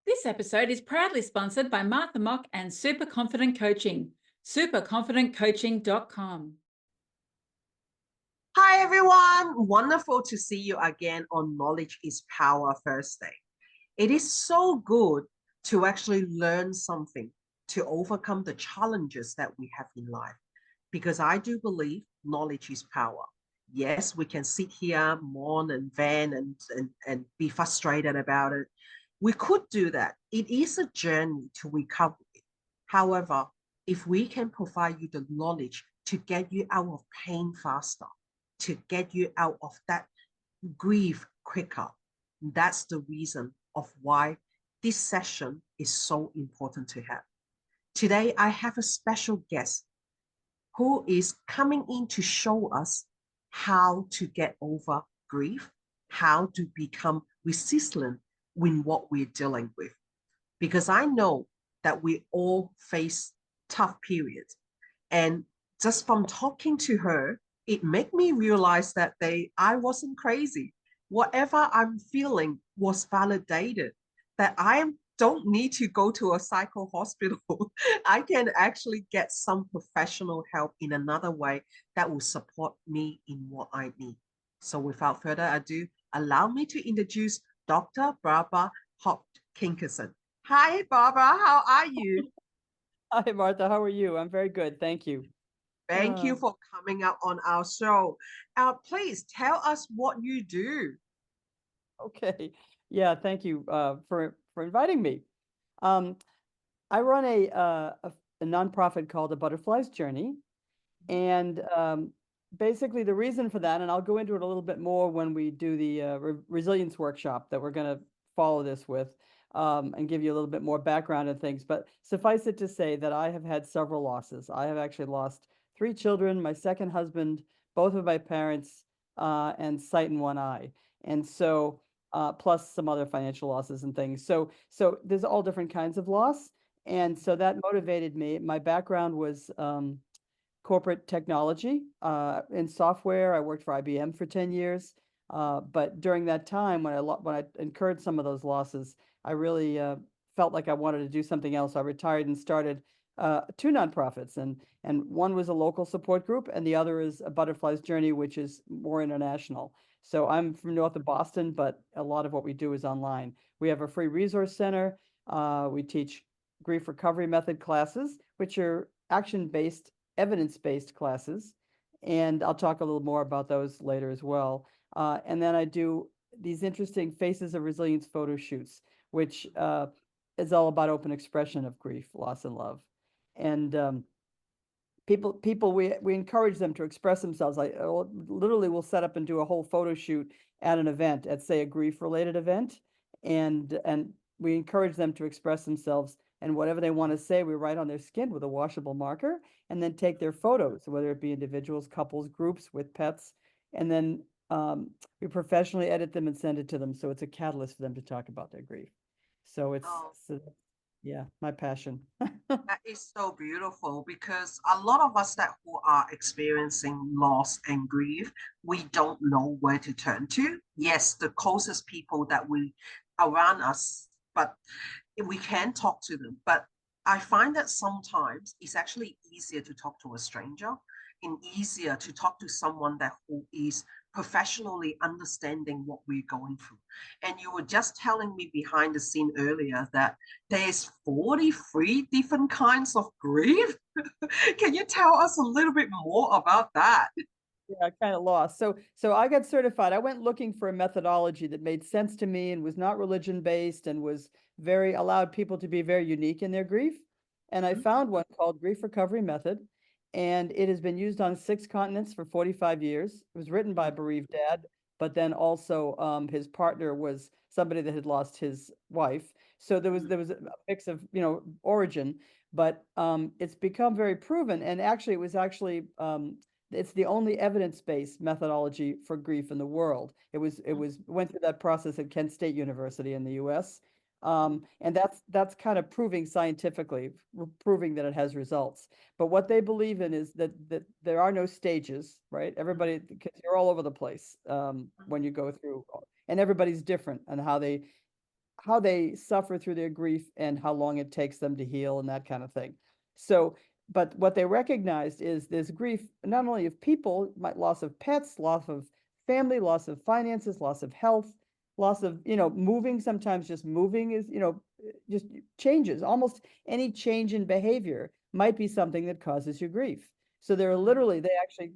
This episode is proudly sponsored by Martha Mock and Super Confident Coaching, superconfidentcoaching.com. Hi, everyone. Wonderful to see you again on Knowledge is Power Thursday. It is so good to actually learn something to overcome the challenges that we have in life, because I do believe knowledge is power. Yes, we can sit here, mourn and vent and be frustrated about it. We could do that. It is a journey to recovery. However, if we can provide you the knowledge to get you out of pain faster, to get you out of that grief quicker. That's the reason of why this session is so important to have. Today, I have a special guest who is coming in to show us how to get over grief, how to become resilient in what we're dealing with. Because I know that we all face tough periods. And just from talking to her, it made me realize that I wasn't crazy. Whatever I'm feeling was validated, that don't need to go to a psycho hospital. I can actually get some professional help in another way that will support me in what I need. So without further ado, allow me to introduce Dr. Barbara Hopkins. Hi, Barbara. How are you? Hi, Martha. How are you? I'm very good. Thank you. Thank you for coming out on our show. Please tell us what you do. Okay. Yeah, thank you for inviting me. Um, I run a nonprofit called The Butterfly's Journey, and basically the reason for that, and I'll go into it a little bit more when we do the resilience workshop that we're going to follow this with, and give you a little bit more background and things. But suffice it to say that I have had several losses. I have actually lost 3 children, my second husband, both of my parents, and sight in one eye. And so, plus some other financial losses and things. So there's all different kinds of loss. And so that motivated me. My background was corporate technology in software. I worked for IBM for 10 years. But during that time, when I incurred some of those losses, I really felt like I wanted to do something else. I retired and started 2 nonprofits, and one was a local support group, and the other is a Butterfly's Journey, which is more international. So I'm from north of Boston, but a lot of what we do is online. We have a free resource center. We teach grief recovery method classes, which are action-based, evidence-based classes, and I'll talk a little more about those later as well. And then I do these interesting Faces of Resilience photo shoots, which is all about open expression of grief, loss, and love. And we encourage them to express themselves. I literally will set up and do a whole photo shoot at an event, at say a grief-related event, and we encourage them to express themselves. And whatever they want to say, we write on their skin with a washable marker, and then take their photos, whether it be individuals, couples, groups, with pets, and then we professionally edit them and send it to them. So it's a catalyst for them to talk about their grief. So Oh, yeah, my passion. that is so beautiful because a lot of us that who are experiencing loss and grief, we don't know where to turn to. Yes, the closest people that we around us, but we can talk to them. But I find that sometimes it's actually easier to talk to a stranger and easier to talk to someone that who is professionally understanding what we're going through. And you were just telling me behind the scene earlier that there's 43 different kinds of grief. Can you tell us a little bit more about that? Yeah, kind of lost. So I got certified. I went looking for a methodology that made sense to me and was not religion based and was very allowed people to be very unique in their grief. And I found one called Grief Recovery Method, and it has been used on 6 continents for 45 years. It was written by a bereaved dad, but then also his partner was somebody that had lost his wife. So there was a mix of origin, but it's become very proven. And actually, it was actually it's the only evidence-based methodology for grief in the world. It went through that process at Kent State University in the US. And that's kind of proving scientifically, proving that it has results. But what they believe in is that there are no stages, right? Everybody, because you're all over the place when you go through, and everybody's different and how they suffer through their grief and how long it takes them to heal and that kind of thing. So, but what they recognized is there's grief not only of people, loss of pets, loss of family, loss of finances, loss of health, loss of, moving. Sometimes just moving is, just changes. Almost any change in behavior might be something that causes you grief. So there are literally, they actually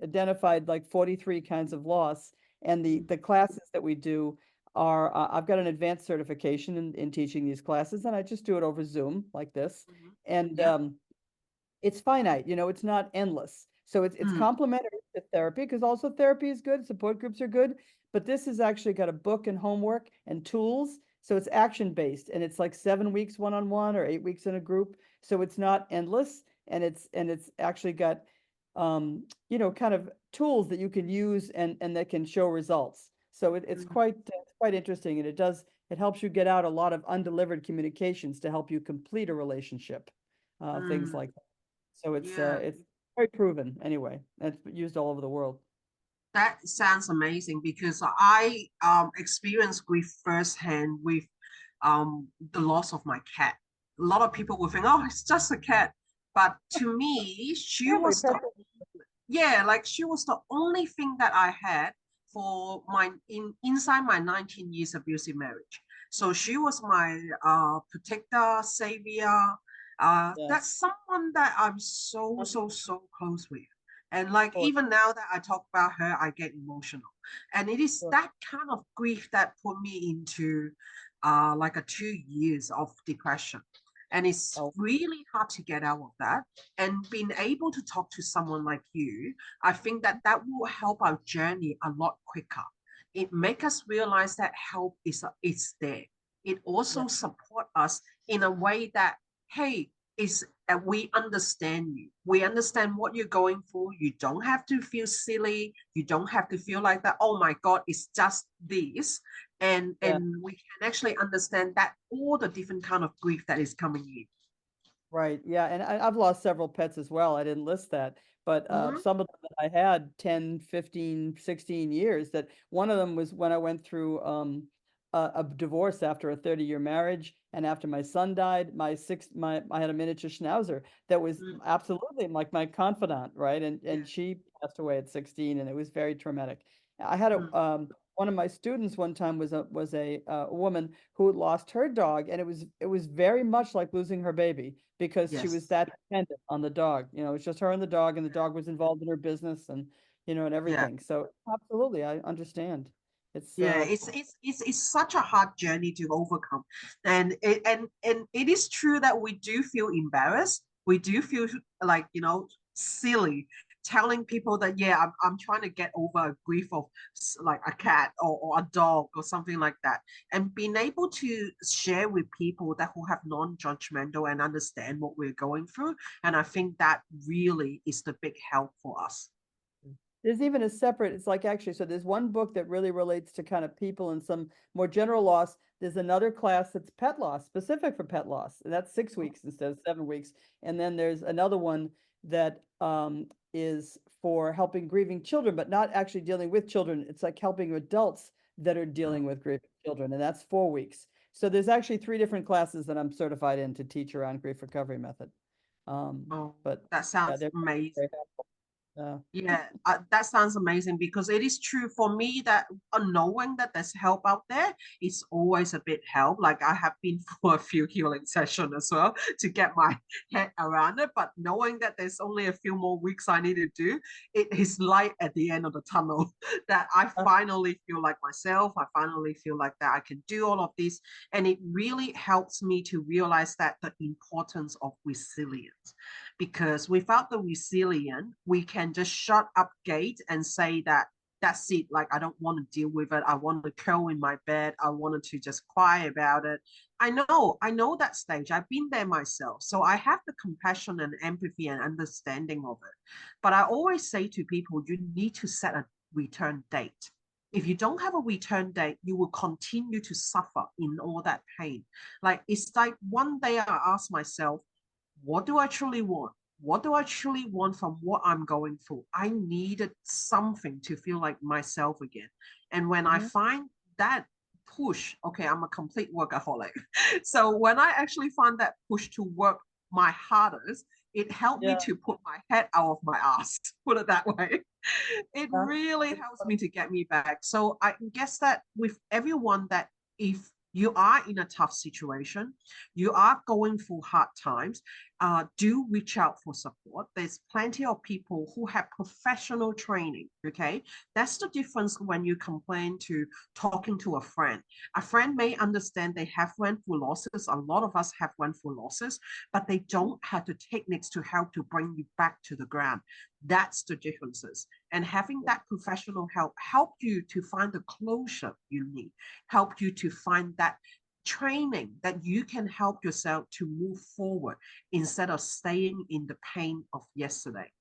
identified like 43 kinds of loss. And the classes that we do are, I've got an advanced certification in teaching these classes, and I just do it over Zoom like this. And Yeah. it's finite, it's not endless. So it's complementary to therapy, because also therapy is good, support groups are good, but this has actually got a book and homework and tools. So it's action based, and it's like 7 weeks one-on-one or 8 weeks in a group. So it's not endless, and it's actually got kind of tools that you can use and that can show results. So it's quite interesting, and it helps you get out a lot of undelivered communications to help you complete a relationship, things like that. So Yeah. it's very proven anyway. It's used all over the world. That sounds amazing because I experienced grief firsthand with the loss of my cat. A lot of people will think, oh, it's just a cat. But to me, she Really, was the like she was the only thing that I had for my inside my 19 years abusive marriage. So she was my protector, savior. yeah, That's someone that I'm so close with. And like of even now that I talk about her, I get emotional. And it is course. that kind of grief that put me into like a 2 years of depression. And it's Oh, really hard to get out of that. And being able to talk to someone like you, I think that that will help our journey a lot quicker. It make us realize that help is there. It yeah, also support us in a way that, hey, is we understand you. We understand what you're going through. You don't have to feel silly. You don't have to feel like that. Oh my God, it's just this. And yeah. we can actually understand that all the different kind of grief that is coming in. Right. Yeah. And I've lost several pets as well. I didn't list that, but Mm-hmm. some of them that I had 10, 15, 16 years, that one of them was when I went through a divorce after a 30-year marriage. And after my son died, I had a miniature schnauzer that was absolutely like my confidant, right? And Yeah. she passed away at 16, and it was very traumatic. I had a one of my students one time was a woman who had lost her dog, and it was very much like losing her baby, because she was Yes. that dependent on the dog. It was just her and the dog was involved in her business, and Yeah. everything. So absolutely, I understand. It's Yeah, it's such a hard journey to overcome, and it is true that we do feel embarrassed. We do feel like silly telling people that yeah, I'm trying to get over a grief of like a cat or a dog or something like that, and being able to share with people that who have non-judgmental and understand what we're going through, and I think that really is the big help for us. There's even a separate, it's like actually, so there's one book that really relates to kind of people and some more general loss. There's another class that's pet loss, specific for pet loss, and that's 6 weeks instead of 7 weeks. And then there's another one that is for helping grieving children, but not actually dealing with children. It's like helping adults that are dealing with grieving children, and that's 4 weeks. So there's actually 3 different classes that I'm certified in to teach around grief recovery method. Oh, But that yeah, sounds they're amazing. very helpful. Yeah, that sounds amazing because it is true for me that knowing that there's help out there is always a bit help. Like I have been for a few healing sessions as well to get my head around it, but knowing that there's only a few more weeks I need to do, it is light at the end of the tunnel that I finally feel like myself. I finally feel like that I can do all of this, and it really helps me to realize that the importance of resilience, because without the resilience, we can just shut up gate and say that that's it. Like, I don't want to deal with it. I want to curl in my bed. I wanted to just cry about it. I know that stage. I've been there myself. So I have the compassion and empathy and understanding of it. But I always say to people, you need to set a return date. If you don't have a return date, you will continue to suffer in all that pain. Like, it's like one day I ask myself, what do I truly want? What do I truly want from what I'm going through? I needed something to feel like myself again. And when I Mhm. find that push, okay, I'm a complete workaholic. So when I actually found that push to work my hardest, it helped me Yeah. to put my head out of my ass, put it that way. It Yeah. really helps me to get me back. So I guess that with everyone, that if you are in a tough situation, you are going through hard times, do reach out for support. There's plenty of people who have professional training. Okay, that's the difference when you complain to talking to a friend. A friend may understand they have went through losses. A lot of us have went through losses, but they don't have the techniques to help to bring you back to the ground. That's the differences. And having that professional help you to find the closure you need, help you to find that training that you can help yourself to move forward instead of staying in the pain of yesterday.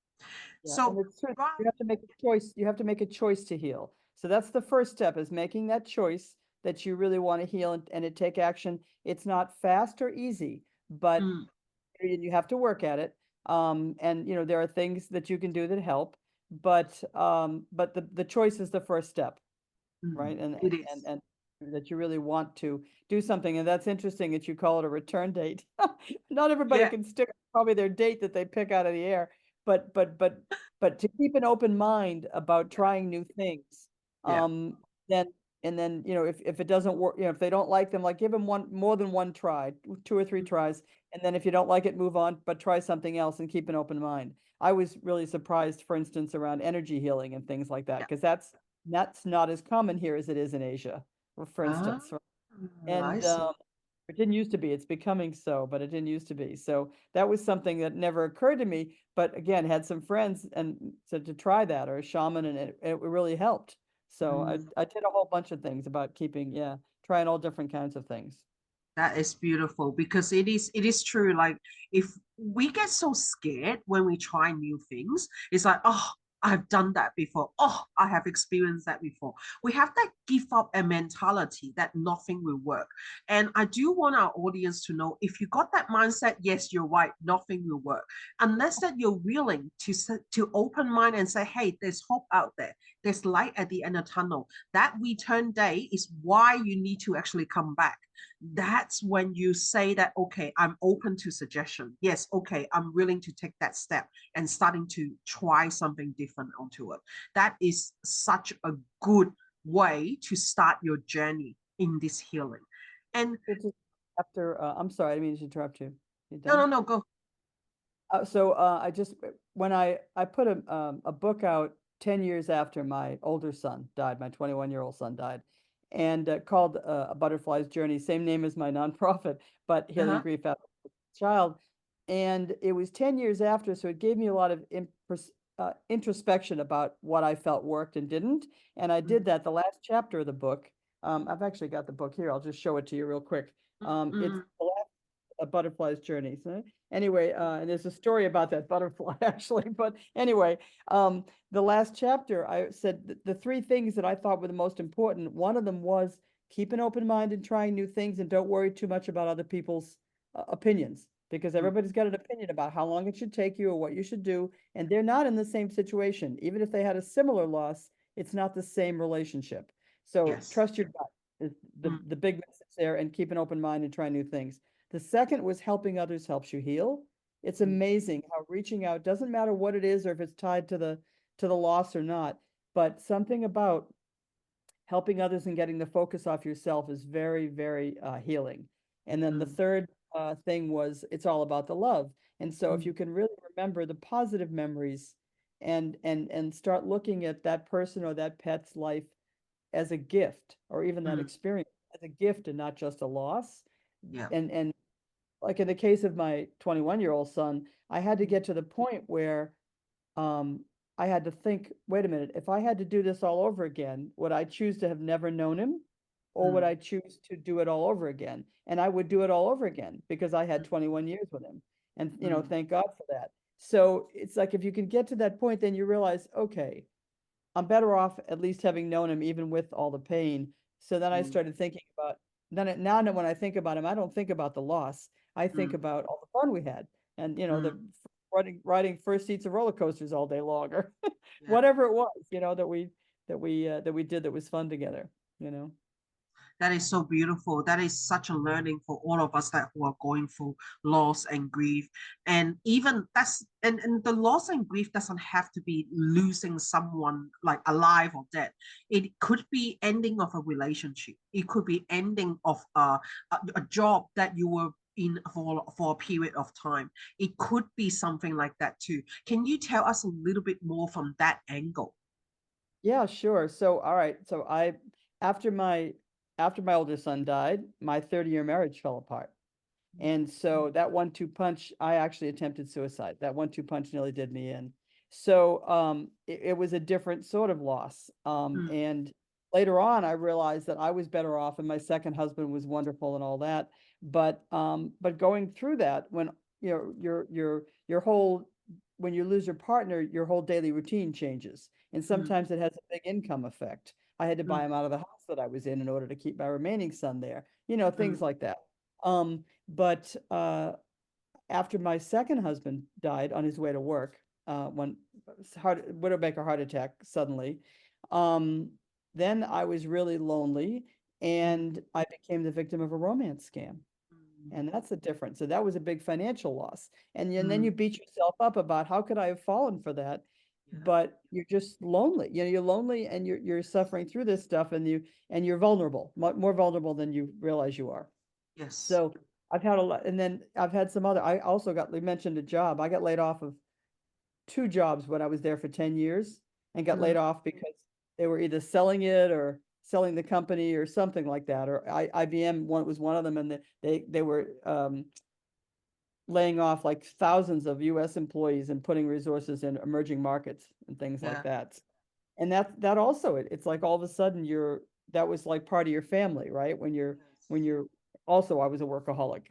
Yeah, and So, it's true. You have to make a choice. You have to make a choice to heal. So that's the first step, is making that choice that you really want to heal, and to take action. It's not fast or easy, but mm, you have to work at it. And there are things that you can do that help, but the choice is the first step, right? And it and and, is. and that you really want to do something. And that's interesting that you call it a return date. Not everybody Yeah, can stick probably their date that they pick out of the air, but but but but to keep an open mind about yeah, trying new things, yeah. then and then if it doesn't work, if they don't like them, like give them more than one try, 2 or 3 Mm, tries, and then if you don't like it, move on, but try something else and keep an open mind. I was really surprised, for instance, around energy healing and things like that, yeah. because that's not as common here as it is in Asia, for Ah, instance. Right? I And see. it didn't used to be. It's becoming so, but it didn't used to be. So that was something that never occurred to me. But again, had some friends and said to try that, or a shaman, and it really helped. So Mm. I did a whole bunch of things about trying all different kinds of things. That is beautiful, because it is true. Like, if we get so scared when we try new things, it's like, oh, I've done that before. Oh, I have experienced that before. We have that give up a mentality that nothing will work. And I do want our audience to know, if you got that mindset, yes, you're right, nothing will work. Unless that you're willing to open mind and say, hey, there's hope out there. There's light at the end of the tunnel. That return day is why you need to actually come back. That's when you say that, okay, I'm open to suggestion. Yes, okay, I'm willing to take that step and starting to try something different onto it. That is such a good way to start your journey in this healing. And So just after, I'm sorry, I didn't mean to interrupt you. You no, no, done? no, go. So I just when I put a book out 10 years after my older son died, my 21-year-old son died, and called A Butterfly's Journey, same name as my nonprofit, but Healing Uh-huh. Grief After a Child. And it was 10 years after, so it gave me a lot of introspection about what I felt worked and didn't. And I did that. The last chapter of the book, I've actually got the book here. I'll just show it to you real quick. It's Mm-mm. the last A Butterfly's Journey. So anyway, and there's a story about that butterfly actually. But anyway, the last chapter, I said the 3 things that I thought were the most important. One of them was keep an open mind and trying new things, and don't worry too much about other people's opinions, because Mm. everybody's got an opinion about how long it should take you or what you should do, and they're not in the same situation. Even if they had a similar loss, it's not the same relationship. So Yes. trust your gut is Mm. the big message there, and keep an open mind and try new things. The second was helping others helps you heal. It's Mm. amazing how reaching out doesn't matter what it is or if it's tied to the loss or not, but something about helping others and getting the focus off yourself is very, very healing. And then the Mm. third thing was it's all about the love. And so if Mm. you can really remember the positive memories, and start looking at that person or that pet's life as a gift, or even that Mm. experience as a gift and not just a loss. Yeah. And like in the case of my 21-year-old son, I had to get to the point where um, I had to think, wait a minute, if I had to do this all over again, would I choose to have never known him, or would Mm. I choose to do it all over again? And I would do it all over again because I had Mm. 21 years with him. And, Mm. thank God for that. So it's like if you can get to that point, then you realize, okay, I'm better off at least having known him, even with all the pain. So then I Mm. started thinking about, now that when I think about him, I don't think about the loss. I think Mm. about all the fun we had, and Mm. the riding first seats of roller coasters all day long, or Yeah. whatever it was, that we did that was fun together. That is so beautiful. That is such a learning for all of us that who are going through loss and grief. And even and the loss and grief doesn't have to be losing someone like alive or dead. It could be ending of a relationship. It could be ending of a job that you were in for a period of time. It could be something like that too. Can you tell us a little bit more from that angle? Yeah, sure. So, all right. So after my, after my oldest son died, my 30-year marriage fell apart. And so that 1-2 punch, I actually attempted suicide. That 1-2 punch nearly did me in. So it was a different sort of loss. Mm, And later on, I realized that I was better off, and my second husband was wonderful and all that. But going through that, when you know your whole, when you lose your partner, your whole daily routine changes, and mm, sometimes it has a big income effect. I had to mm, buy him out of the house that I was in order to keep my remaining son there. mm, Things like that. But after my second husband died on his way to work, when widowmaker heart attack suddenly, um, then I was really lonely, mm, and I became the victim of a romance scam. mm, And that's a difference. So that was a big financial loss. And then mm. you beat yourself up about how could I have fallen for that? Yeah. But you're just lonely. You're lonely, and you're suffering through this stuff, and you're vulnerable, more vulnerable than you realize you are. Yes. So I've had a lot, and then I've had some other, I also got, we mentioned a job. I got laid off of 2 jobs when I was there for 10 years, and got Mm, laid off because they were either selling it or selling the company or something like that. Or IBM was one of them, and they were laying off like thousands of US employees and putting resources in emerging markets and things like yeah. that. And that also, it's like all of a sudden that was like part of your family, right? Yes. When you're also, I was a workaholic.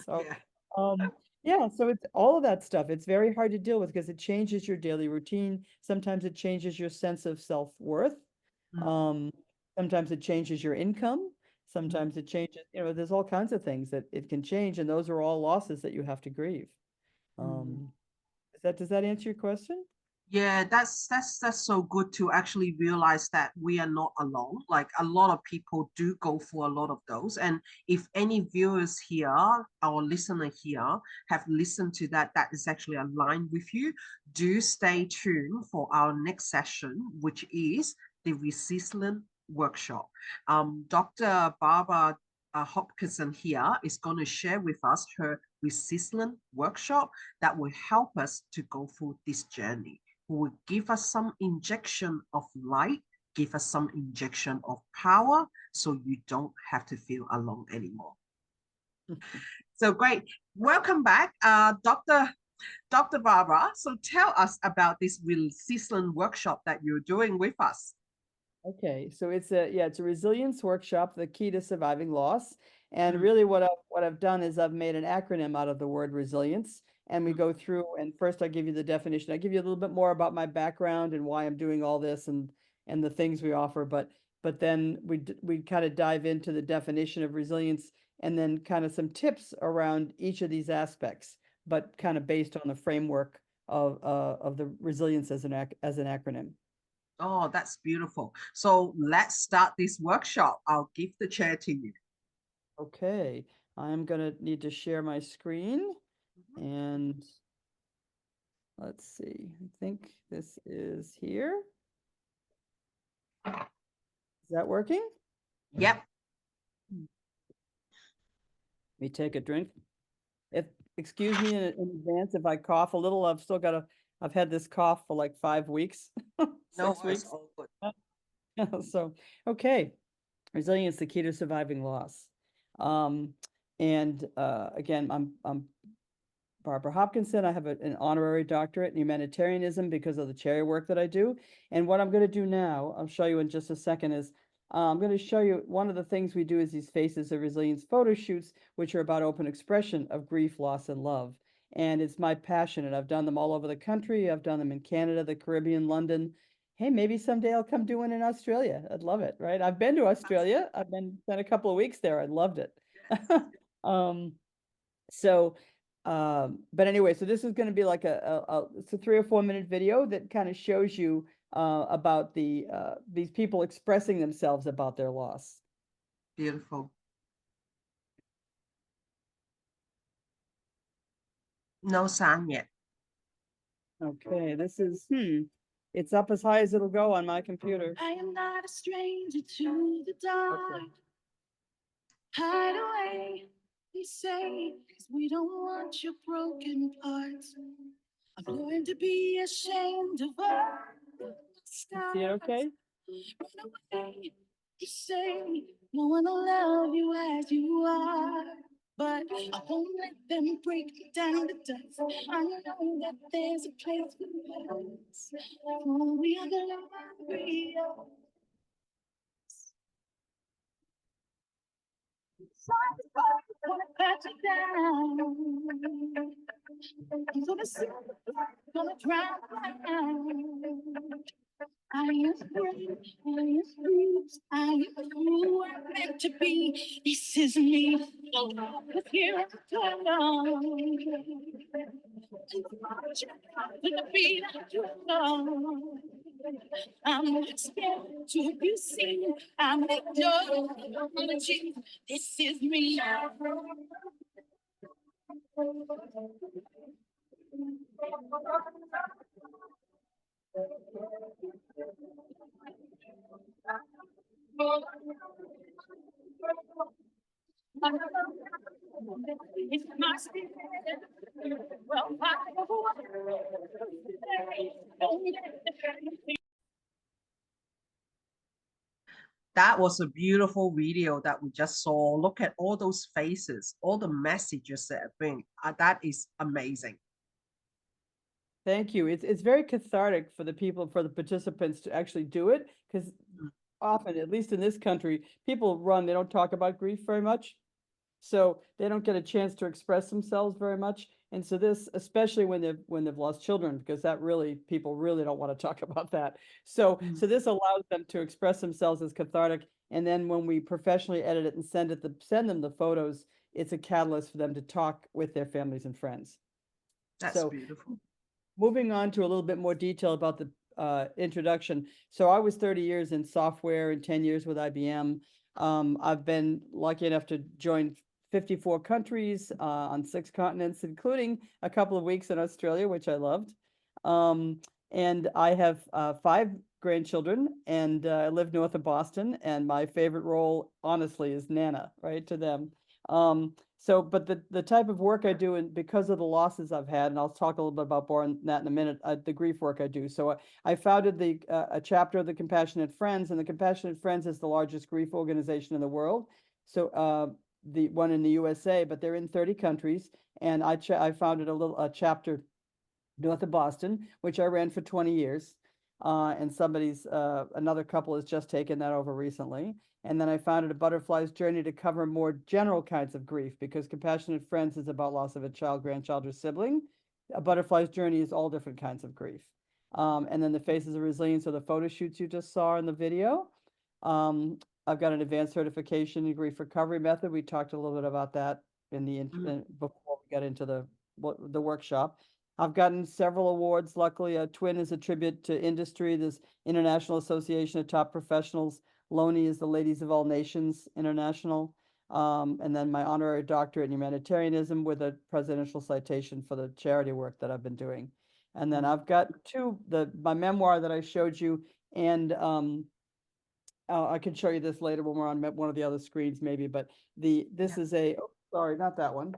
So, Yeah. um, yeah, so it's all of that stuff. It's very hard to deal with because it changes your daily routine. Sometimes it changes your sense of self-worth. Mm, Um, Sometimes it changes your income. mm, Sometimes it changes, there's all kinds of things that it can change, and those are all losses that you have to grieve. mm. Um, does that answer your question? Yeah, that's so good to actually realize that we are not alone. Like a lot of people do go through a lot of those. And if any viewers here, our listener here, have listened to that, that is actually aligned with you, do stay tuned for our next session, which is the resilience workshop. Dr. Barbara Hopkinson here is going to share with us her resilience workshop that will help us to go through this journey, who will give us some injection of light, give us some injection of power, so you don't have to feel alone anymore. So great. Welcome back, Dr. Barbara. So tell us about this resilience workshop that you're doing with us. Okay, so it's a resilience workshop, the key to surviving loss. And Mm, really what I've done is I've made an acronym out of the word resilience. And we mm, go through, and first I give you the definition. I give you a little bit more about my background and why I'm doing all this, and the things we offer, but then we kind of dive into the definition of resilience, and then kind of some tips around each of these aspects, but kind of based on the framework of the resilience as as an acronym. Oh, that's beautiful. So let's start this workshop. I'll give the chair to you. Okay, I'm gonna need to share my screen, and let's see, I think this is here. Is that working? Yep. Let me take a drink. If, excuse me in advance if I cough a little, I've had this cough for like 5 weeks, No six worries. weeks. All good. So, okay, resilience, the key to surviving loss. Um, and again, I'm Barbara Hopkinson. I have an honorary doctorate in humanitarianism because of the charity work that I do. And what I'm going to do now, I'll show you in just a second, is I'm going to show you one of the things we do is these Faces of Resilience photo shoots, which are about open expression of grief, loss, and love. And it's my passion, and I've done them all over the country. I've done them in Canada, the Caribbean, London. Hey, maybe someday I'll come do one in Australia. I'd love it, right? I've been to That's Australia. I've spent a couple of weeks there. I loved it. yes. um, so, but anyway, so this is going to be like it's a 3 or 4 minute video that kind of shows you about these people expressing themselves about their loss. Beautiful. No sound yet. Okay, this is, it's up as high as it'll go on my computer. I am not a stranger to the dark. Okay. Hide away, they say, 'cause we don't want your broken parts. I've learned to be ashamed of all the See it okay? Run away, you say, no one will love you as you are. But I won't let them break me down to dust. I know that there's a place for us. For we are glorious. Gonna pat you down. I'm gonna see, gonna drown. I am free, I am free, I am who I'm meant to be. This is me, with here I'm alone. The beat of your love. I'm not scared to be seen. I'm acknowledging this is me. It's my spirit. Well, That was a beautiful video that we just saw. Look at all those faces, all the messages that are being, that is amazing. Thank you. It's very cathartic for the people, for the participants to actually do it, because often, at least in this country, people run, they don't talk about grief very much. So they don't get a chance to express themselves very much. And so this, especially when they've lost children, because that really, people really don't want to talk about that. So so this allows them to express themselves as cathartic. And then when we professionally edit it and send them the photos, it's a catalyst for them to talk with their families and friends. That's So beautiful. moving on to a little bit more detail about the introduction. So I was 30 years in software and 10 years with IBM. I've been lucky enough to join 54 countries on 6 continents, including a couple of weeks in Australia, which I loved. And I have 5 grandchildren, and I live north of Boston, and my favorite role, honestly, is Nana, right, to them. So, but the type of work I do, and because of the losses I've had, and I'll talk a little bit about more on that in a minute, the grief work I do. So I founded a chapter of the Compassionate Friends, and the Compassionate Friends is the largest grief organization in the world. So the one in the USA, but they're in 30 countries. And I founded a chapter north of Boston, which I ran for 20 years. And another couple has just taken that over recently. And then I founded a Butterfly's Journey to cover more general kinds of grief, because Compassionate Friends is about loss of a child, grandchild, or sibling. A Butterfly's Journey is all different kinds of grief. And then the Faces of Resilience are the photo shoots you just saw in the video. I've got an advanced certification in grief recovery method. We talked a little bit about that before we got into the workshop. I've gotten several awards. Luckily, a twin is a tribute to industry. There's International Association of Top Professionals. Loney is the Ladies of All Nations International. And then my honorary doctorate in humanitarianism with a presidential citation for the charity work that I've been doing. And then I've got my memoir that I showed you, and I can show you this later when we're on one of the other screens maybe, but this is sorry, not that one.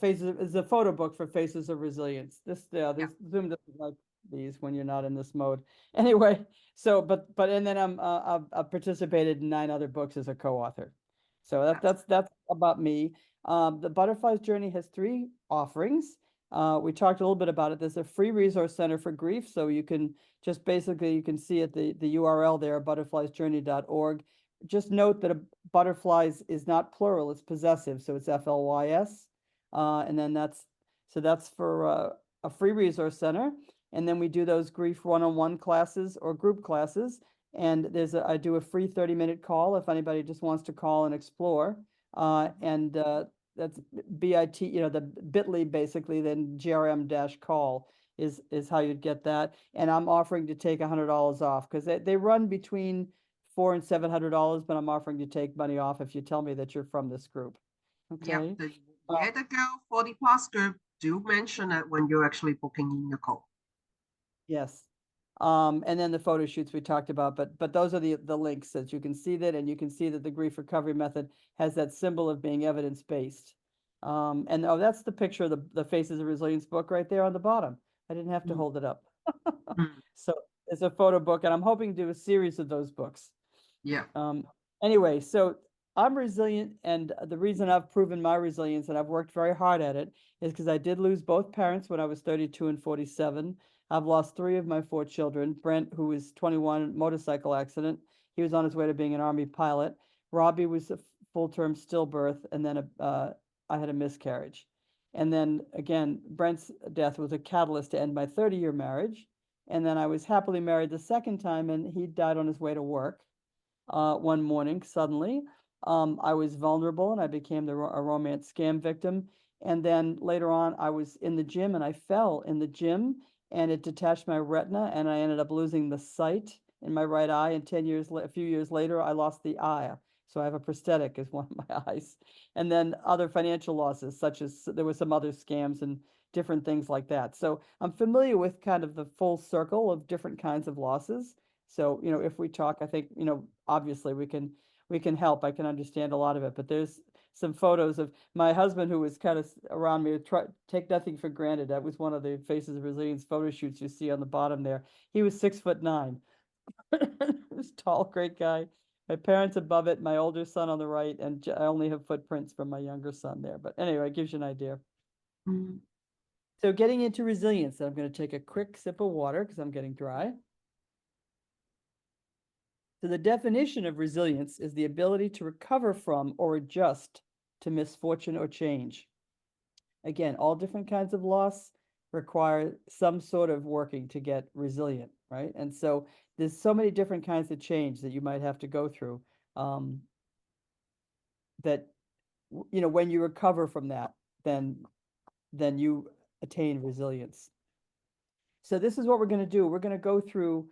Is a photo book for Faces of Resilience. This Zoom doesn't like these when you're not in this mode. Anyway, so and then I've participated in 9 other books as a co-author. So that's about me. The Butterfly's Journey has 3 offerings. We talked a little bit about it. There's a free resource center for grief, so you can just basically, you can see at the URL there, butterfliesjourney.org. Just note that butterflies is not plural, it's possessive, so it's FLYS. And then that's for a free resource center. And then we do those grief one-on-one classes or group classes. And I do a free 30-minute call if anybody just wants to call and explore. And that's BIT, the bit.ly basically, then GRM-call is how you'd get that. And I'm offering to take $100 off, because they run between $400 and $700, but I'm offering to take money off if you tell me that you're from this group. Yeah, Okay. the Where to Go 40 Plus group, do mention it when you're actually booking in your call. Yes. And then the photo shoots we talked about, but those are the links that you can see that, and you can see that the grief recovery method has that symbol of being evidence-based. And oh, that's the picture of the Faces of Resilience book right there on the bottom. I didn't have to Mm. hold it up. Mm. So it's a photo book, and I'm hoping to do a series of those books. Yeah. Anyway, so I'm resilient, and the reason I've proven my resilience and I've worked very hard at it is because I did lose both parents when I was 32 and 47. I've lost 3 of my 4 children. Brent, who was 21, motorcycle accident. He was on his way to being an Army pilot. Robbie was a full-term stillbirth, and then I had a miscarriage. And then again, Brent's death was a catalyst to end my 30-year marriage. And then I was happily married the second time, and he died on his way to work. One morning, suddenly, I was vulnerable and I became a romance scam victim. And then later on, I was in the gym and I fell in the gym and it detached my retina and I ended up losing the sight in my right eye. And a few years later, I lost the eye. So I have a prosthetic as one of my eyes. And then other financial losses, such as there were some other scams and different things like that. So I'm familiar with kind of the full circle of different kinds of losses. So, if we talk, I think, obviously we can help. I can understand a lot of it, but there's some photos of my husband who was kind of around me, take nothing for granted. That was one of the Faces of Resilience photo shoots you see on the bottom there. He was 6'9". He was tall, great guy. My parents above it, my older son on the right, and I only have footprints from my younger son there. But anyway, it gives you an idea. Mm. So getting into resilience, I'm going to take a quick sip of water because I'm getting dry. So the definition of resilience is the ability to recover from or adjust to misfortune or change. Again, all different kinds of loss require some sort of working to get resilient, right? And so there's so many different kinds of change that you might have to go through that, when you recover from that, then you attain resilience. So this is what we're going to do. We're going to go through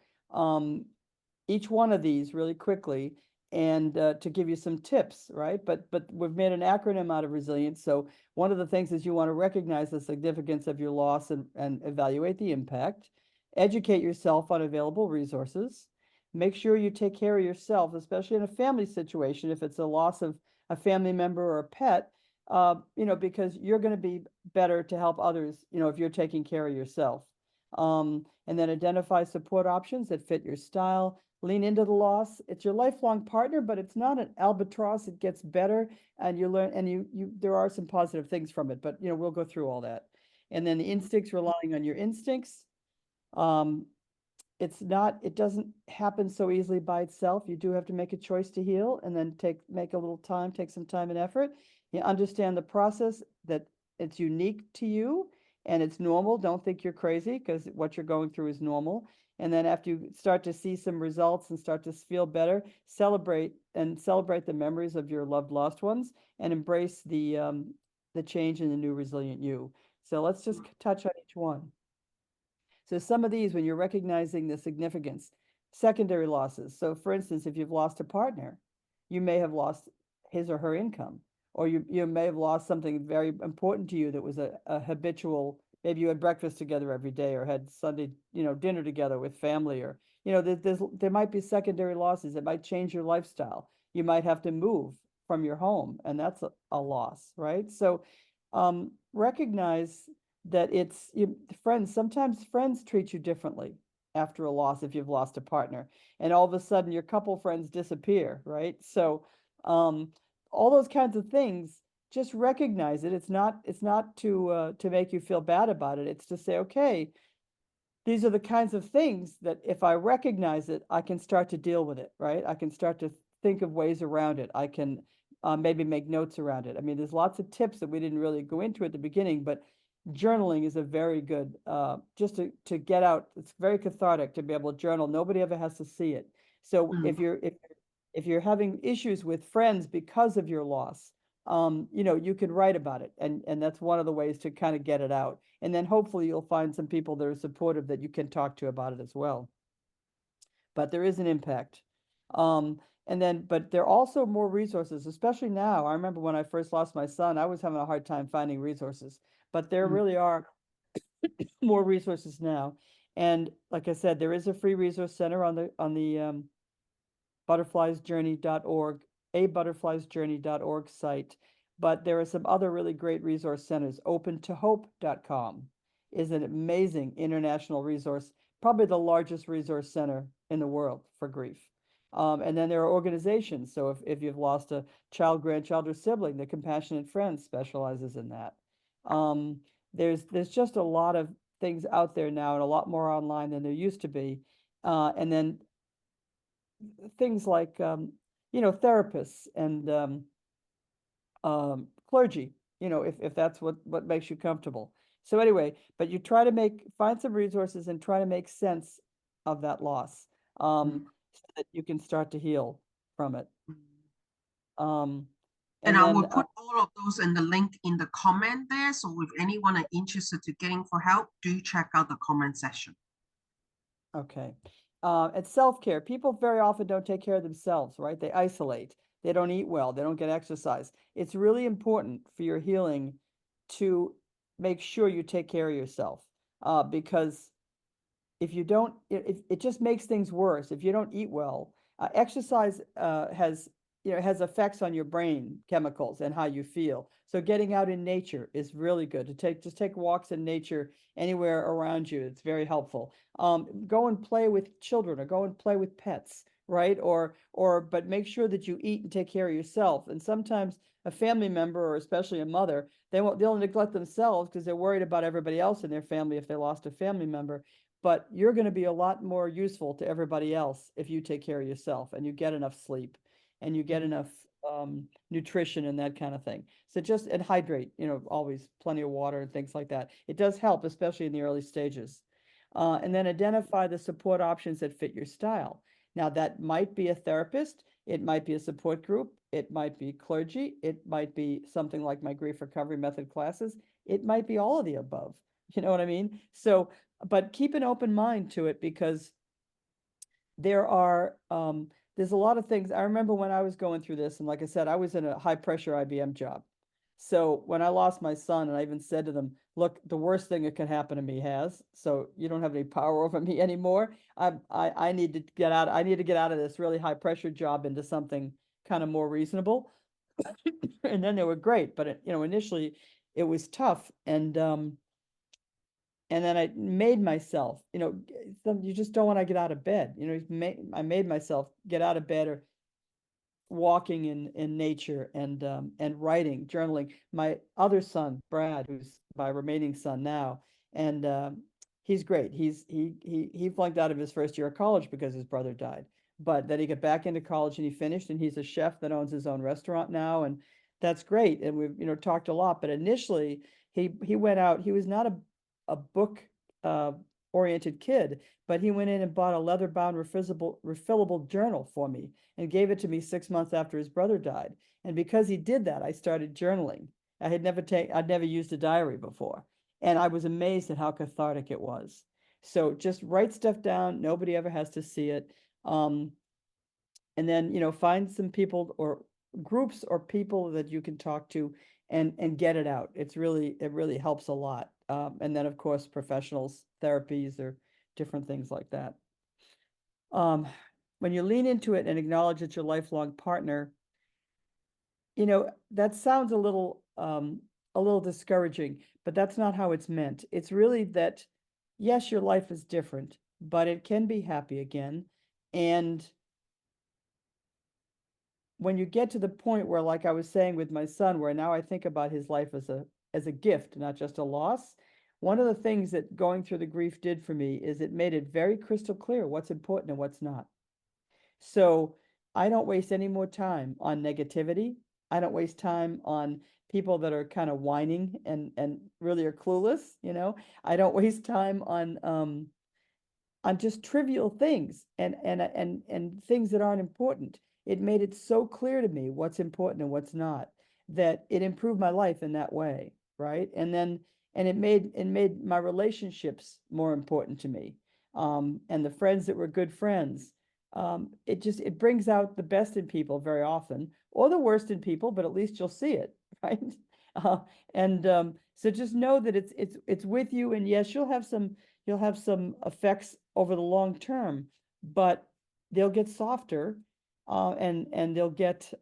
each one of these really quickly and to give you some tips, right? But we've made an acronym out of resilience. So one of the things is you want to recognize the significance of your loss and evaluate the impact. Educate yourself on available resources. Make sure you take care of yourself, especially in a family situation, if it's a loss of a family member or a pet, because you're going to be better to help others, if you're taking care of yourself. And then identify support options that fit your style. Lean into the loss. It's your lifelong partner, but it's not an albatross. It gets better, and you learn, and you there are some positive things from it, but we'll go through all that. And then the instincts, relying on your instincts. It doesn't happen so easily by itself. You do have to make a choice to heal and then take some time and effort. You understand the process, that it's unique to you and it's normal. Don't think you're crazy, because what you're going through is normal. And then after you start to see some results and start to feel better, celebrate the memories of your loved lost ones and embrace the change in the new resilient you. So let's just touch on each one. So some of these, when you're recognizing the significance, secondary losses. So for instance, if you've lost a partner, you may have lost his or her income, or you may have lost something very important to you that was a habitual, maybe you had breakfast together every day or had Sunday, dinner together with family, or, there might be secondary losses. It might change your lifestyle. You might have to move from your home, and that's a loss, right? So recognize that sometimes friends treat you differently after a loss if you've lost a partner, and all of a sudden your couple friends disappear, right? So all those kinds of things, just recognize it. It's not to make you feel bad about it. It's to say, okay, these are the kinds of things that if I recognize it, I can start to deal with it, right? I can start to think of ways around it. I can maybe make notes around it. I mean, there's lots of tips that we didn't really go into at the beginning, but journaling is a very good, just to get out. It's very cathartic to be able to journal. Nobody ever has to see it. So if you're having issues with friends because of your loss, you can write about it, and that's one of the ways to kind of get it out. And then hopefully you'll find some people that are supportive that you can talk to about it as well. But there is an impact. And then, but there are also more resources, especially now. I remember when I first lost my son, I was having a hard time finding resources, but there really are more resources now. And like I said, there is a free resource center on the butterfliesjourney.org, a butterfliesjourney.org site. But there are some other really great resource centers. OpenToHope.com is an amazing international resource, probably the largest resource center in the world for grief. And then there are organizations. So if you've lost a child, grandchild, or sibling, the Compassionate Friends specializes in that. There's just a lot of things out there now and a lot more online than there used to be. And then things like therapists and clergy, if that's what makes you comfortable. So anyway, but you try to find some resources and try to make sense of that loss, so that you can start to heal from it. And And I then will put all of those in the link in the comment there. So if anyone are interested to getting for help, do check out the comment section. okay. And self-care. People very often don't take care of themselves, right? They isolate. They don't eat well. They don't get exercise. It's really important for your healing to make sure you take care of yourself, because if you don't, it just makes things worse. If you don't eat well, exercise has effects on your brain chemicals and how you feel. So getting out in nature is really good. Just take walks in nature anywhere around you. It's very helpful. Go and play with children or go and play with pets, right? But make sure that you eat and take care of yourself. And sometimes a family member, or especially a mother, they'll neglect themselves because they're worried about everybody else in their family if they lost a family member. But you're going to be a lot more useful to everybody else if you take care of yourself and you get enough sleep and you get enough nutrition and that kind of thing. So and hydrate, always plenty of water and things like that. It does help, especially in the early stages. And then identify the support options that fit your style. Now, that might be a therapist, it might be a support group, it might be clergy, it might be something like my grief recovery method classes, it might be all of the above. You know what I mean? So, but keep an open mind to it, because there's a lot of things. I remember when I was going through this, and like I said, I was in a high pressure IBM job. So when I lost my son, and I even said to them, look, the worst thing that can happen to me has, so you don't have any power over me anymore. I need to get out. I need to get out of this really high pressure job into something kind of more reasonable. And then they were great, but initially it was tough. And then I made myself, you just don't want to get out of bed. I made myself get out of bed, or walking in nature, and writing, journaling. My other son, Brad, who's my remaining son now, and he's great. He flunked out of his first year of college because his brother died. But then he got back into college and he finished, and he's a chef that owns his own restaurant now, and that's great. And we've talked a lot. But initially he went out. He was not a book oriented kid, but he went in and bought a leather-bound refillable journal for me and gave it to me 6 months after his brother died. And because he did that, I started journaling. I'd never used a diary before, and I was amazed at how cathartic it was. So just write stuff down. Nobody ever has to see it. And then find some people or groups or people that you can talk to and get it out. It really helps a lot. And then of course professionals, therapies, or different things like that. When you lean into it and acknowledge it's your lifelong partner, that sounds a little discouraging, but that's not how it's meant. It's really that, yes, your life is different, but it can be happy again. And when you get to the point where, like I was saying with my son, where now I think about his life as a gift, not just a loss, one of the things that going through the grief did for me is it made it very crystal clear what's important and what's not. So I don't waste any more time on negativity. I don't waste time on people that are kind of whining and really are clueless. I don't waste time on just trivial things and things that aren't important. It made it so clear to me what's important and what's not, that it improved my life in that way, right? And it made my relationships more important to me, and the friends that were good friends it brings out the best in people very often, or the worst in people, but at least you'll see it, right? Uh, and so just know that it's with you, and yes, you'll have some effects over the long term, but they'll get softer, and they'll get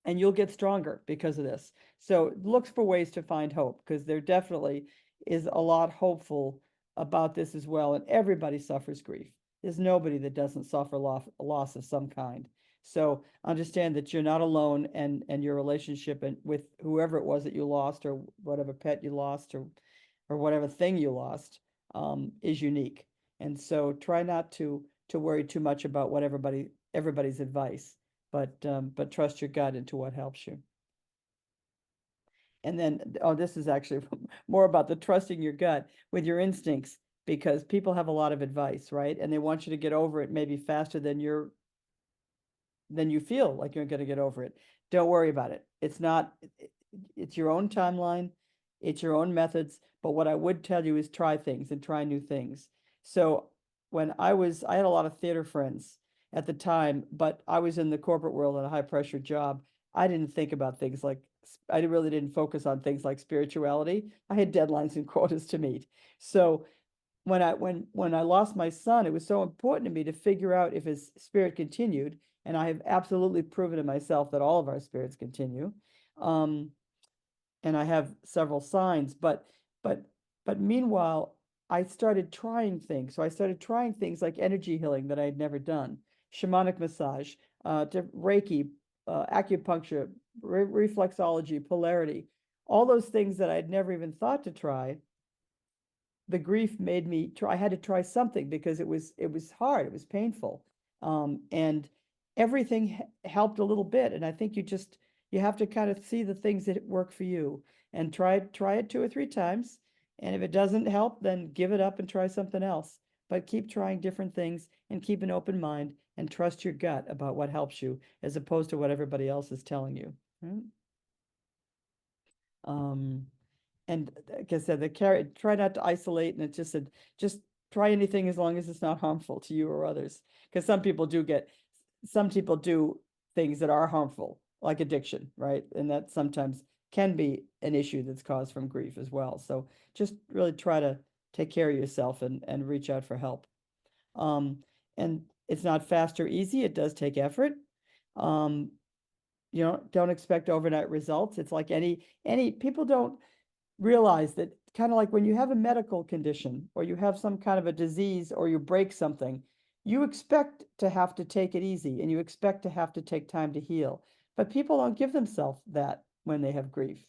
and you'll get stronger because of this. So look for ways to find hope, because there definitely is a lot hopeful about this as well. And everybody suffers grief. There's nobody that doesn't suffer loss of some kind. So understand that you're not alone, and your relationship with whoever it was that you lost, or whatever pet you lost, or whatever thing you lost, is unique. And so try not to worry too much about what everybody's advice, but trust your gut into what helps you. And then, oh, this is actually more about the trusting your gut with your instincts, because people have a lot of advice, right? And they want you to get over it maybe faster than you feel like you're going to get over it. Don't worry about it. It's your own timeline, it's your own methods. But what I would tell you is try things and try new things. So when I had a lot of theater friends at the time, but I was in the corporate world in a high pressure job. I didn't think about things like, I really didn't focus on things like spirituality. I had deadlines and quotas to meet. So when I lost my son, it was so important to me to figure out if his spirit continued. And I have absolutely proven to myself that all of our spirits continue. And I have several signs, but meanwhile, I started trying things. So I started trying things like energy healing that I had never done, shamanic massage, Reiki, acupuncture, reflexology, polarity, all those things that I'd never even thought to try. The grief made me try. I had to try something because it was hard. It was painful, and everything helped a little bit. And I think you have to kind of see the things that work for you, and try it 2 or 3 times. And if it doesn't help, then give it up and try something else. But keep trying different things, and keep an open mind, and trust your gut about what helps you, as opposed to what everybody else is telling you. Right? And like I said, try not to isolate, and it just said, just try anything as long as it's not harmful to you or others. Because some people do things that are harmful, like addiction, right? And that sometimes can be an issue that's caused from grief as well. So just really try to take care of yourself, and reach out for help. And it's not fast or easy. It does take effort. Don't expect overnight results. It's like any people don't realize that, kind of like when you have a medical condition, or you have some kind of a disease, or you break something, you expect to have to take it easy, and you expect to have to take time to heal. But people don't give themselves that when they have grief,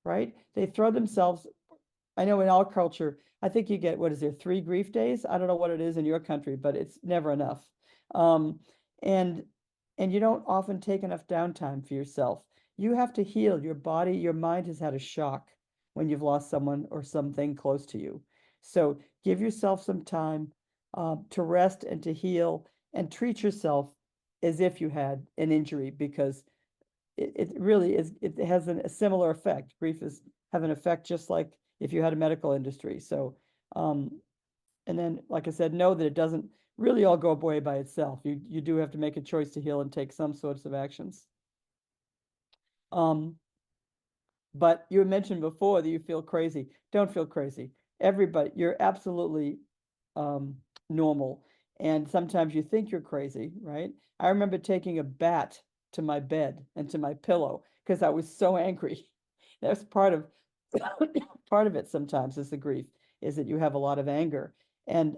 right? They throw themselves. I know in our culture, I think you get, what is there, 3 grief days? I don't know what it is in your country, but it's never enough. And you don't often take enough downtime for yourself. You have to heal your body. Your mind has had a shock when you've lost someone or something close to you. So give yourself some time to rest and to heal, and treat yourself as if you had an injury, because it really is. It has a similar effect. Grief have an effect just like if you had a medical industry. So, and then, like I said, know that it doesn't really all go away by itself. You do have to make a choice to heal and take some sorts of actions. But you mentioned before that you feel crazy. Don't feel crazy. Everybody, you're absolutely normal. And sometimes you think you're crazy, right? I remember taking a bat to my bed and to my pillow because I was so angry. That's part of it sometimes, is the grief, is that you have a lot of anger. And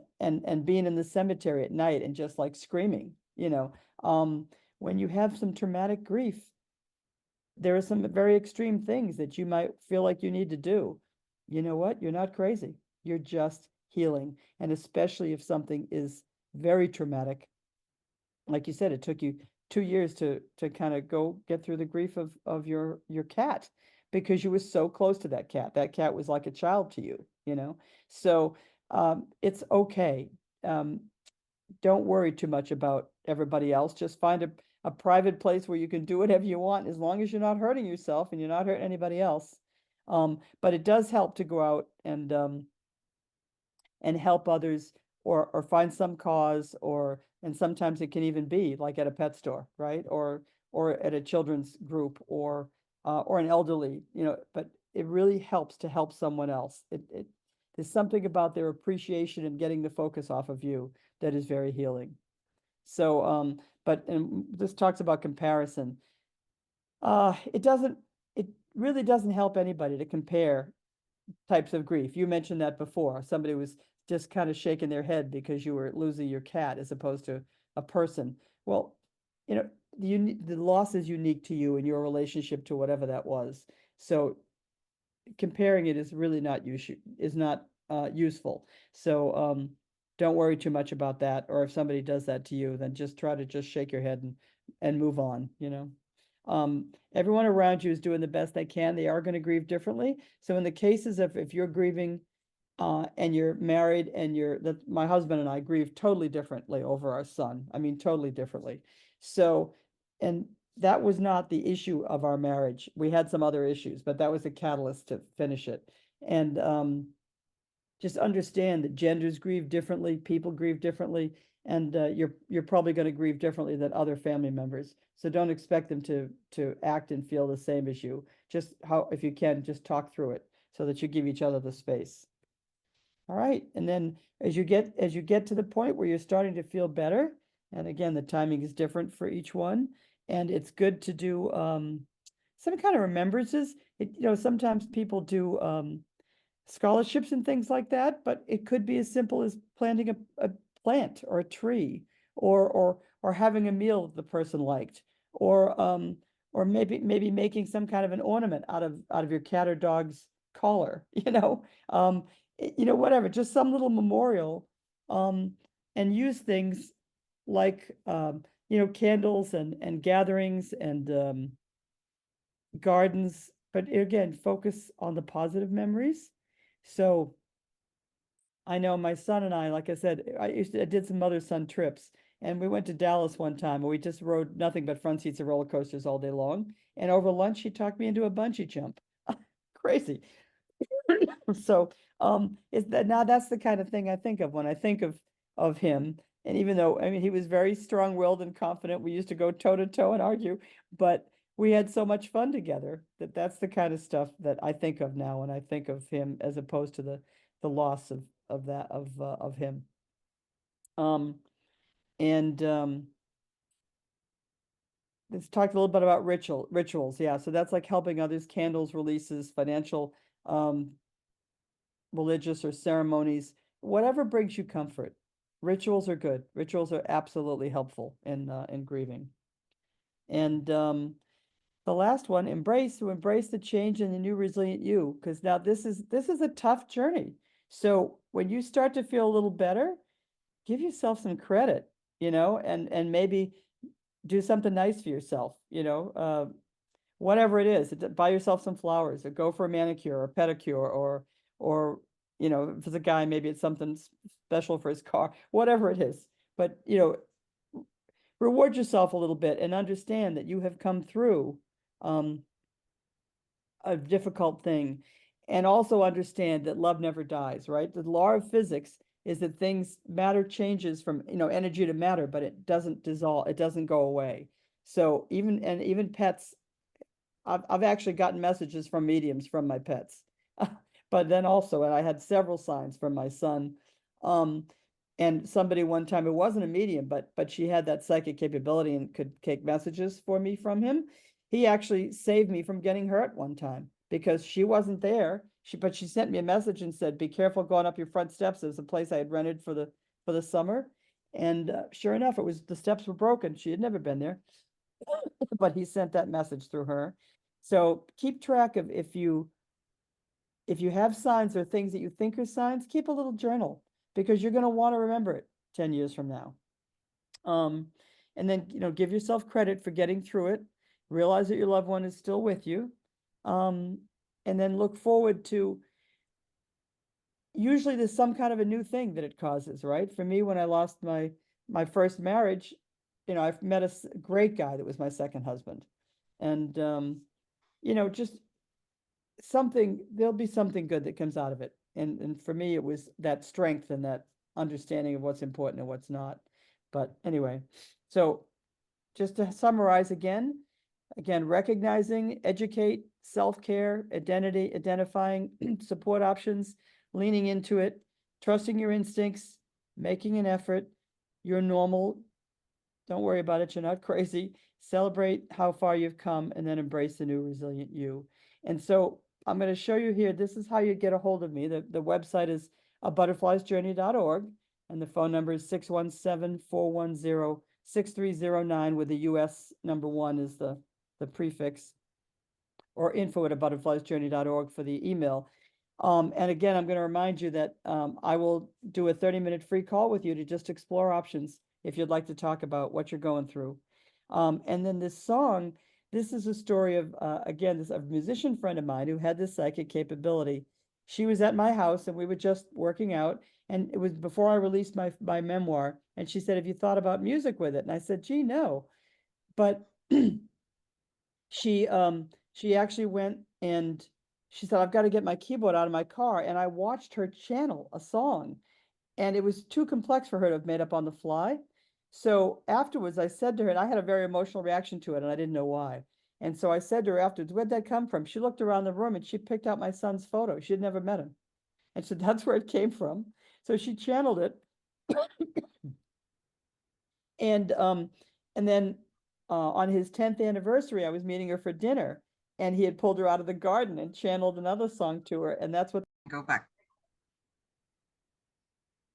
being in the cemetery at night and just like screaming, when you have some traumatic grief, there are some very extreme things that you might feel like you need to do. You know what? You're not crazy. You're just healing. And especially if something is very traumatic, like you said, it took you 2 years to kind of go get through the grief of your cat, because you were so close to that cat. That cat was like a child to you, So it's okay. Don't worry too much about everybody else. Just find a private place where you can do whatever you want, as long as you're not hurting yourself and you're not hurting anybody else. But it does help to go out and help others, or find some cause, or And sometimes it can even be like at a pet store, right? Or at a children's group or an elderly, but it really helps to help someone else. There's something about their appreciation and getting the focus off of you that is very healing. So, and this talks about comparison. It really doesn't help anybody to compare types of grief. You mentioned that before. Somebody was just kind of shaking their head because you were losing your cat as opposed to a person. Well, the loss is unique to you and your relationship to whatever that was. So comparing it is really not useful. So don't worry too much about that. Or if somebody does that to you, then just try to just shake your head and move on, Everyone around you is doing the best they can. They are going to grieve differently. So in the cases of if you're grieving and you're married and my husband and I grieve totally differently over our son. I mean, totally differently. So, and that was not the issue of our marriage. We had some other issues, but that was a catalyst to finish it. And just understand that genders grieve differently, people grieve differently, and you're probably going to grieve differently than other family members. So don't expect them to act and feel the same as you. Just if you can, just talk through it so that you give each other the space. All right, and then as you get to the point where you're starting to feel better, and again, the timing is different for each one, and it's good to do some kind of remembrances. Sometimes people do scholarships and things like that, but it could be as simple as planting a plant or a tree, or having a meal the person liked, or maybe making some kind of an ornament out of your cat or dog's collar, whatever, just some little memorial, and use things like candles and gatherings and gardens, but again, focus on the positive memories. So I know my son and I, like I said, I did some mother-son trips, and we went to Dallas one time where we just rode nothing but front seats of roller coasters all day long. And over lunch, he talked me into a bungee jump. Crazy. So now that's the kind of thing I think of when I think of him. And even though, I mean, he was very strong-willed and confident, we used to go toe to toe and argue, but we had so much fun together that's the kind of stuff that I think of now when I think of him, as opposed to the loss of him. Let's talk a little bit about rituals. Yeah, so that's like helping others, candles, releases, financial, religious or ceremonies, whatever brings you comfort. Rituals are good. Rituals are absolutely helpful in grieving. And the last one, embrace the change and the new resilient you, because now this is a tough journey. So when you start to feel a little better, give yourself some credit, and maybe do something nice for yourself, whatever it is. Buy yourself some flowers, or go for a manicure or pedicure, or if it's a guy, maybe it's something special for his car, whatever it is. But reward yourself a little bit and understand that you have come through a difficult thing, and also understand that love never dies, right? The law of physics is that matter changes from energy to matter, but it doesn't dissolve, it doesn't go away. So even pets, I've actually gotten messages from mediums from my pets. But then also, and I had several signs from my son, and somebody one time who wasn't a medium, but she had that psychic capability and could take messages for me from him. He actually saved me from getting hurt one time because she wasn't there. But she sent me a message and said, "Be careful going up your front steps." It was a place I had rented for the summer, and sure enough, the steps were broken. She had never been there, but he sent that message through her. So keep track of if you have signs or things that you think are signs, keep a little journal, because you're going to want to remember it 10 years from now. And then, give yourself credit for getting through it. Realize that your loved one is still with you. And then look forward to, usually there's some kind of a new thing that it causes, right? For me, when I lost my first marriage, I've met a great guy that was my second husband. And, just there'll be something good that comes out of it. And for me, it was that strength and that understanding of what's important and what's not. But anyway, so just to summarize again, recognizing, educate, self-care, identifying support options, leaning into it, trusting your instincts, making an effort. You're normal. Don't worry about it. You're not crazy. Celebrate how far you've come and then embrace the new resilient you. And so I'm going to show you here. This is how you get a hold of me. The website is abutterfliesjourney.org and the phone number is 617-410-6309 with the US number 1 is the prefix, or info@butterfliesjourney.org for the email. And again, I'm going to remind you that I will do a 30-minute free call with you to just explore options if you'd like to talk about what you're going through. And then this song, this is a story of, again, this a musician friend of mine who had this psychic capability. She was at my house and we were just working out, and it was before I released my memoir. And she said, "Have you thought about music with it?" And I said, "Gee, no." But she actually went and she said, "I've got to get my keyboard out of my car." And I watched her channel a song, and it was too complex for her to have made up on the fly. So afterwards, I said to her, and I had a very emotional reaction to it, and I didn't know why. And so I said to her afterwards, "Where'd that come from?" She looked around the room and she picked out my son's photo. She had never met him. And said, "That's where it came from." So she channeled it. And then on his 10th anniversary, I was meeting her for dinner, and he had pulled her out of the garden and channeled another song to her. And that's what. Go back.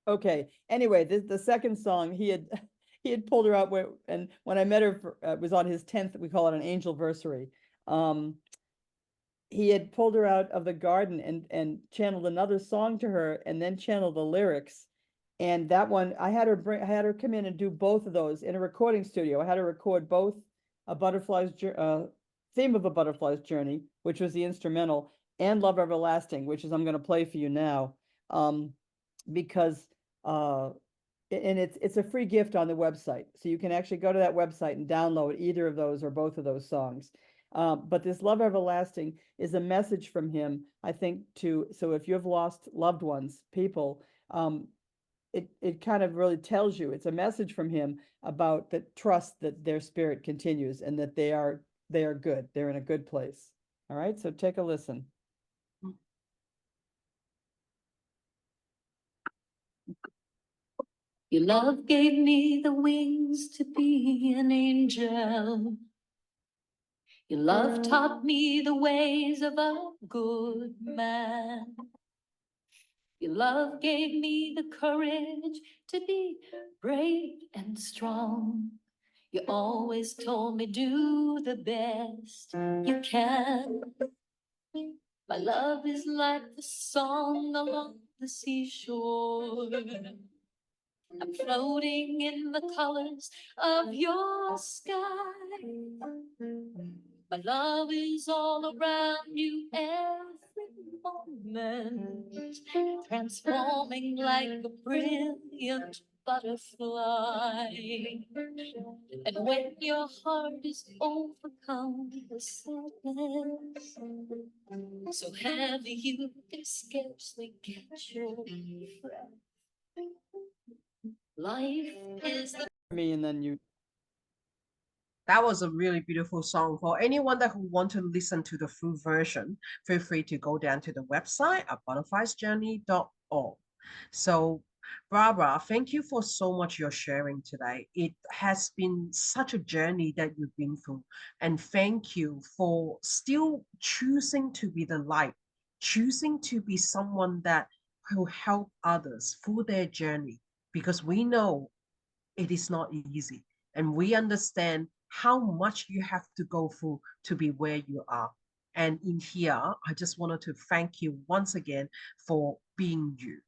Okay. Anyway, the second song he had pulled her out and when I met her, it was on his 10th. We call it an angelversary. He had pulled her out of the garden and channeled another song to her, and then channeled the lyrics. And that one, I had her come in and do both of those in a recording studio. I had her record both a theme of A Butterfly's Journey, which was the instrumental, and Love Everlasting, which is I'm going to play for you now, because and it's a free gift on the website, so you can actually go to that website and download either of those or both of those songs. But this Love Everlasting is a message from him, I think, so if you have lost loved ones, people, it kind of really tells you, it's a message from him about the trust that their spirit continues and that they are good. They're in a good place. All right, so take a listen. Your love gave me the wings to be an angel. Your love taught me the ways of a good man. Your love gave me the courage to be brave and strong. You always told me do the best you can. My love is like the song along the seashore. I'm floating in the colors of your sky. My love is all around you every moment, transforming like a brilliant butterfly. And when your heart is overcome with sadness, so heavy you can scarcely catch your breath, life is the Me, and then you. That was a really beautiful song. For anyone that who want to listen to the full version, feel free to go down to the website at butterfliesjourney.org. So, Barbara, thank you for so much your sharing today. It has been such a journey that you've been through. And thank you for still choosing to be the light, choosing to be someone that will help others through their journey, because we know it is not easy. And we understand how much you have to go through to be where you are. And in here, I just wanted to thank you once again for being you.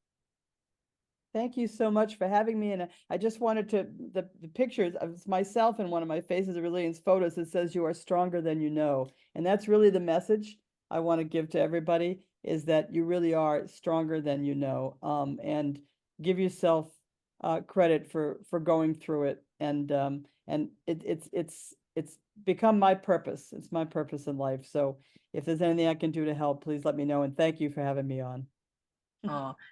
Thank you so much for having me. And I just wanted to, the pictures of myself in one of my Faces of Resilience photos, it says you are stronger than you know. And that's really the message I want to give to everybody, is that you really are stronger than you know. And give yourself credit for going through it. And it's become my purpose. It's my purpose in life. So if there's anything I can do to help, please let me know. And thank you for having me on.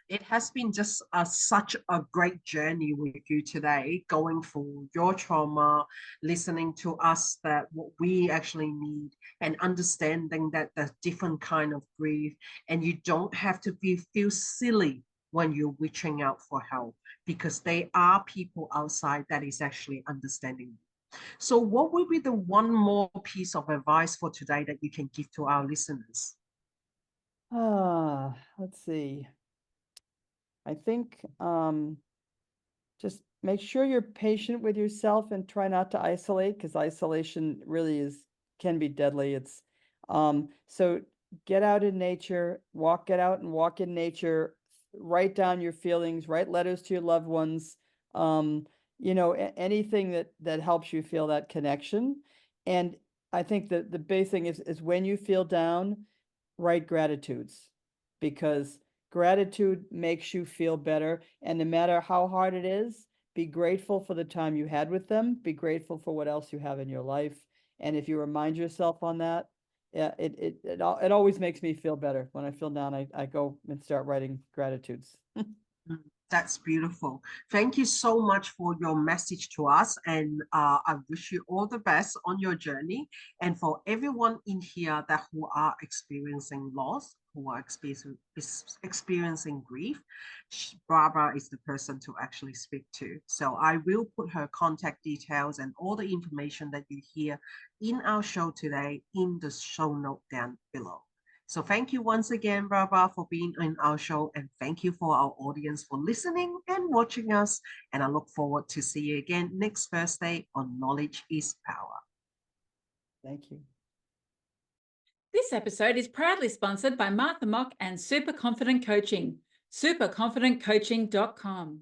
It has been just such a great journey with you today, going through your trauma, listening to us that what we actually need, and understanding that there's different kind of grief, and you don't have to feel silly when you're reaching out for help, because there are people outside that is actually understanding you. So what would be the one more piece of advice for today that you can give to our listeners? Let's see. I think just make sure you're patient with yourself and try not to isolate, because isolation really can be deadly. It's so get out in nature, get out and walk in nature, write down your feelings, write letters to your loved ones, anything that helps you feel that connection. And I think that the big thing is when you feel down, write gratitudes, because gratitude makes you feel better. And no matter how hard it is, be grateful for the time you had with them. Be grateful for what else you have in your life. And if you remind yourself on that, yeah, it always makes me feel better. When I feel down, I go and start writing gratitudes. That's beautiful. Thank you so much for your message to us. And I wish you all the best on your journey. And for everyone in here that who are experiencing loss, who are experiencing grief, Barbara is the person to actually speak to. So I will put her contact details and all the information that you hear in our show today in the show note down below. So thank you once again, Barbara, for being in our show, and thank you for our audience for listening and watching us. And I look forward to see you again next Thursday on Knowledge is Power. Thank you. This episode is proudly sponsored by Martha Mock and Super Confident Coaching, superconfidentcoaching.com.